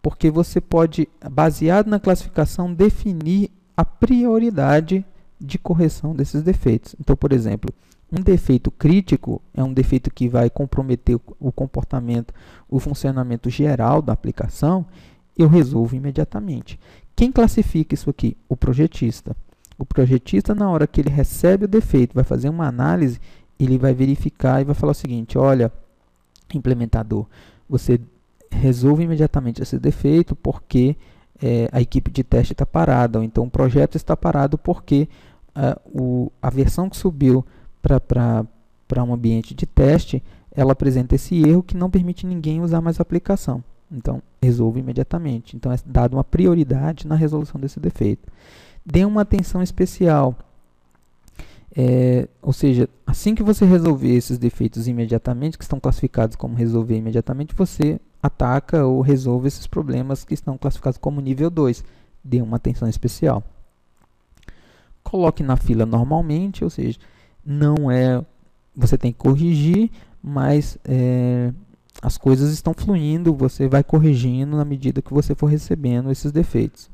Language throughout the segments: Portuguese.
porque você pode, baseado na classificação, definir a prioridade de correção desses defeitos. Então, por exemplo, um defeito crítico é um defeito que vai comprometer o comportamento, o funcionamento geral da aplicação, eu resolvo imediatamente. Quem classifica isso aqui? O projetista. O projetista, na hora que ele recebe o defeito, vai fazer uma análise, ele vai verificar e vai falar o seguinte: olha, implementador, você resolve imediatamente esse defeito porque a equipe de teste está parada, ou então o projeto está parado porque a versão que subiu para um ambiente de teste, ela apresenta esse erro que não permite ninguém usar mais a aplicação. Então, resolve imediatamente. Então, é dado uma prioridade na resolução desse defeito. Dê uma atenção especial. Ou seja, assim que você resolver esses defeitos imediatamente, que estão classificados como resolver imediatamente, você ataca ou resolve esses problemas que estão classificados como nível 2. Dê uma atenção especial. Coloque na fila normalmente, ou seja, não é... Você tem que corrigir, mas as coisas estão fluindo, você vai corrigindo na medida que você for recebendo esses defeitos.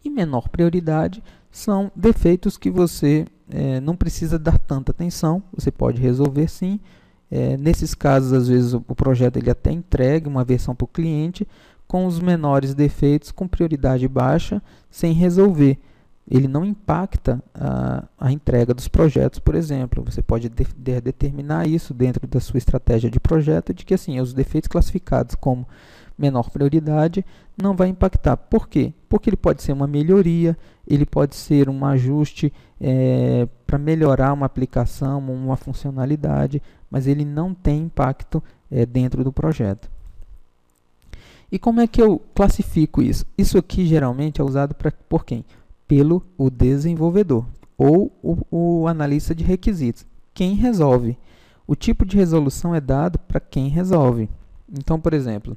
E menor prioridade são defeitos que você não precisa dar tanta atenção, você pode resolver sim. Nesses casos, às vezes, o projeto ele até entrega uma versão para o cliente com os menores defeitos, com prioridade baixa, sem resolver. Ele não impacta a entrega dos projetos, por exemplo. Você pode determinar isso dentro da sua estratégia de projeto, de que assim, os defeitos classificados como menor prioridade não vai impactar. Por quê? Porque ele pode ser uma melhoria, ele pode ser um ajuste para melhorar uma aplicação, uma funcionalidade, mas ele não tem impacto dentro do projeto. E como é que eu classifico isso? Isso aqui geralmente é usado por quem? Pelo o desenvolvedor ou o analista de requisitos. Quem resolve? O tipo de resolução é dado para quem resolve. Então, por exemplo,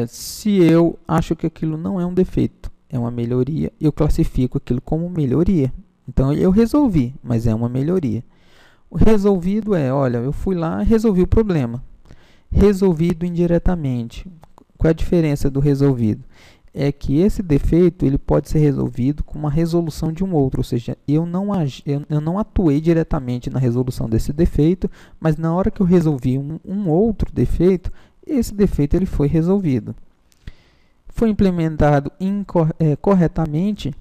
se eu acho que aquilo não é um defeito, é uma melhoria, eu classifico aquilo como melhoria. Então, eu resolvi, mas é uma melhoria. O resolvido olha, eu fui lá e resolvi o problema. Resolvido indiretamente. Qual é a diferença do resolvido? É que esse defeito ele pode ser resolvido com uma resolução de um outro, ou seja, eu não atuei diretamente na resolução desse defeito, mas na hora que eu resolvi um outro defeito, esse defeito ele foi resolvido. Foi implementado corretamente,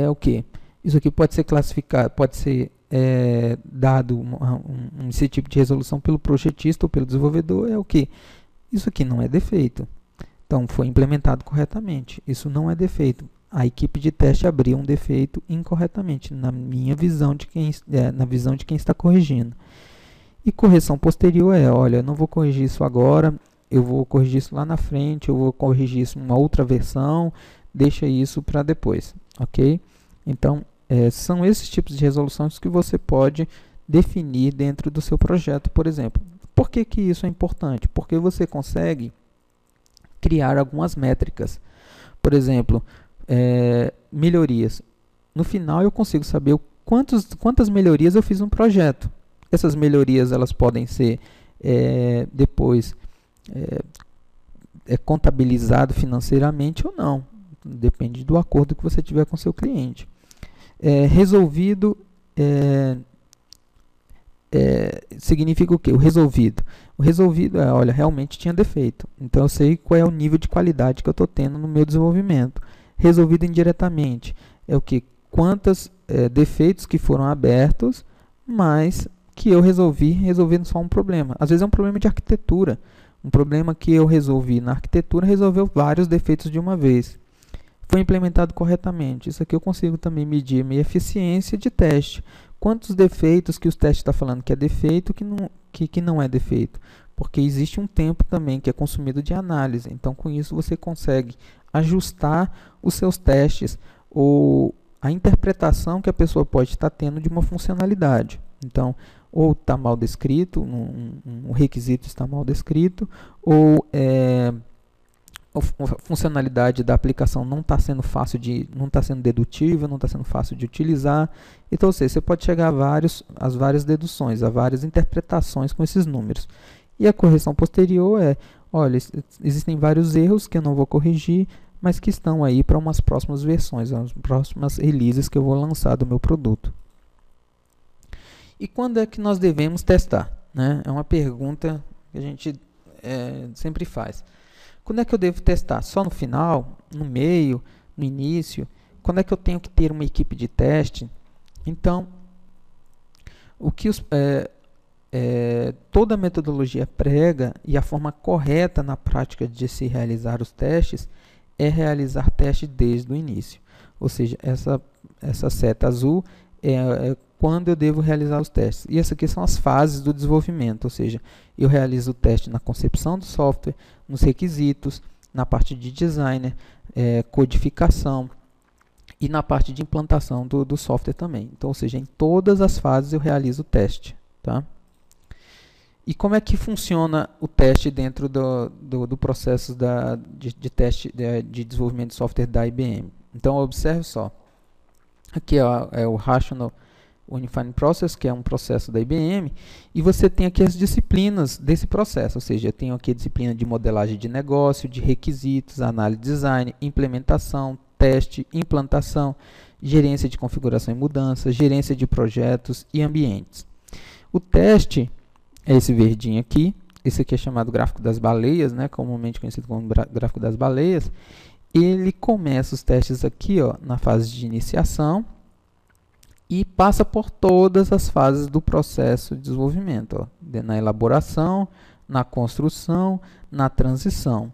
o que? Isso aqui pode ser classificado, pode ser dado esse tipo de resolução pelo projetista ou pelo desenvolvedor, é o que? Isso aqui não é defeito. Então, foi implementado corretamente. Isso não é defeito. A equipe de teste abriu um defeito incorretamente, na minha visão, na visão de quem está corrigindo. E correção posterior olha, eu não vou corrigir isso agora, eu vou corrigir isso lá na frente, eu vou corrigir isso em uma outra versão, deixa isso para depois, ok? Então, são esses tipos de resoluções que você pode definir dentro do seu projeto, por exemplo. Por que que isso é importante? Porque você consegue criar algumas métricas. Por exemplo, melhorias. No final eu consigo saber quantas melhorias eu fiz no projeto. Essas melhorias elas podem ser depois contabilizado financeiramente ou não. Depende do acordo que você tiver com seu cliente. Resolvido significa o quê? O resolvido. O resolvido olha, realmente tinha defeito. Então, eu sei qual é o nível de qualidade que eu estou tendo no meu desenvolvimento. Resolvido indiretamente. É o quê? Quantos defeitos que foram abertos, mas que eu resolvendo só um problema. Às vezes é um problema de arquitetura. Um problema que eu resolvi na arquitetura resolveu vários defeitos de uma vez. Foi implementado corretamente. Isso aqui eu consigo também medir a minha eficiência de teste. Quantos defeitos que os testes estão falando que é defeito que não é defeito? Porque existe um tempo também que é consumido de análise. Então, com isso, você consegue ajustar os seus testes ou a interpretação que a pessoa pode estar tendo de uma funcionalidade. Então, ou está mal descrito, um requisito está mal descrito, ou a funcionalidade da aplicação não está sendo dedutível, não está sendo fácil de utilizar. Então, você pode chegar às várias deduções, a várias interpretações com esses números. E a correção posterior é, olha, existem vários erros que eu não vou corrigir, mas que estão aí para umas próximas versões, as próximas releases que eu vou lançar do meu produto. E quando é que nós devemos testar, né? É uma pergunta que a gente sempre faz. Quando é que eu devo testar? Só no final, no meio, no início? Quando é que eu tenho que ter uma equipe de teste? Então, o que toda a metodologia prega e a forma correta na prática de se realizar os testes é realizar teste desde o início. Ou seja, essa seta azul é quando eu devo realizar os testes. E essas aqui são as fases do desenvolvimento, ou seja, eu realizo o teste na concepção do software, nos requisitos, na parte de designer, codificação e na parte de implantação do software também. Então, ou seja, em todas as fases eu realizo o teste. Tá? E como é que funciona o teste dentro do processo de teste de desenvolvimento de software da IBM? Então, observe só. Aqui é o Rational Unifying Process, que é um processo da IBM, e você tem aqui as disciplinas desse processo, ou seja, eu tenho aqui a disciplina de modelagem de negócio, de requisitos, análise de design, implementação, teste, implantação, gerência de configuração e mudança, gerência de projetos e ambientes. O teste é esse verdinho aqui, esse aqui é chamado gráfico das baleias, né, comumente conhecido como gráfico das baleias. Ele começa os testes aqui, ó, na fase de iniciação e passa por todas as fases do processo de desenvolvimento, ó, na elaboração, na construção, na transição,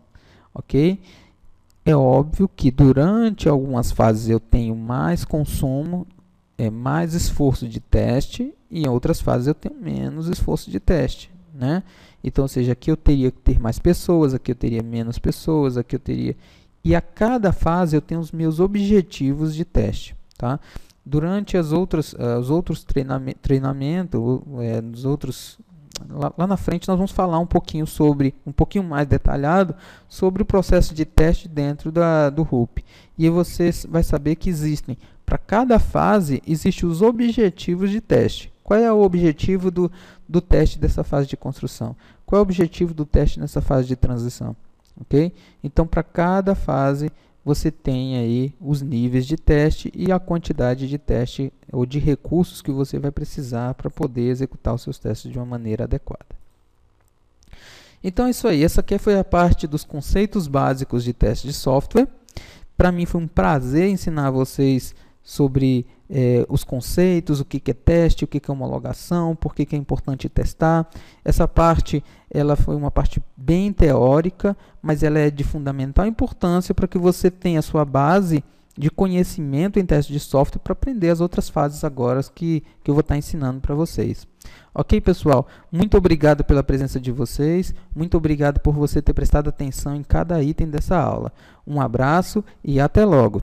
ok? É óbvio que durante algumas fases eu tenho mais consumo, mais esforço de teste, e em outras fases eu tenho menos esforço de teste, né? Então, ou seja, aqui eu teria que ter mais pessoas, aqui eu teria menos pessoas, aqui eu teria... E a cada fase eu tenho os meus objetivos de teste, tá? Durante os outros treinamentos, lá na frente nós vamos falar um pouquinho mais detalhado sobre o processo de teste dentro do RUP. E aí você vai saber que existem, para cada fase, existem os objetivos de teste. Qual é o objetivo do teste dessa fase de construção? Qual é o objetivo do teste nessa fase de transição? Okay? Então, para cada fase, você tem aí os níveis de teste e a quantidade de teste ou de recursos que você vai precisar para poder executar os seus testes de uma maneira adequada. Então, é isso aí. Essa aqui foi a parte dos conceitos básicos de teste de software. Para mim foi um prazer ensinar vocês sobre os conceitos, o que é teste, o que é homologação, por que é importante testar. Essa parte ela foi uma parte bem teórica, mas ela é de fundamental importância para que você tenha a sua base de conhecimento em teste de software para aprender as outras fases agora que eu vou estar ensinando para vocês. Ok, pessoal? Muito obrigado pela presença de vocês, muito obrigado por você ter prestado atenção em cada item dessa aula. Um abraço e até logo!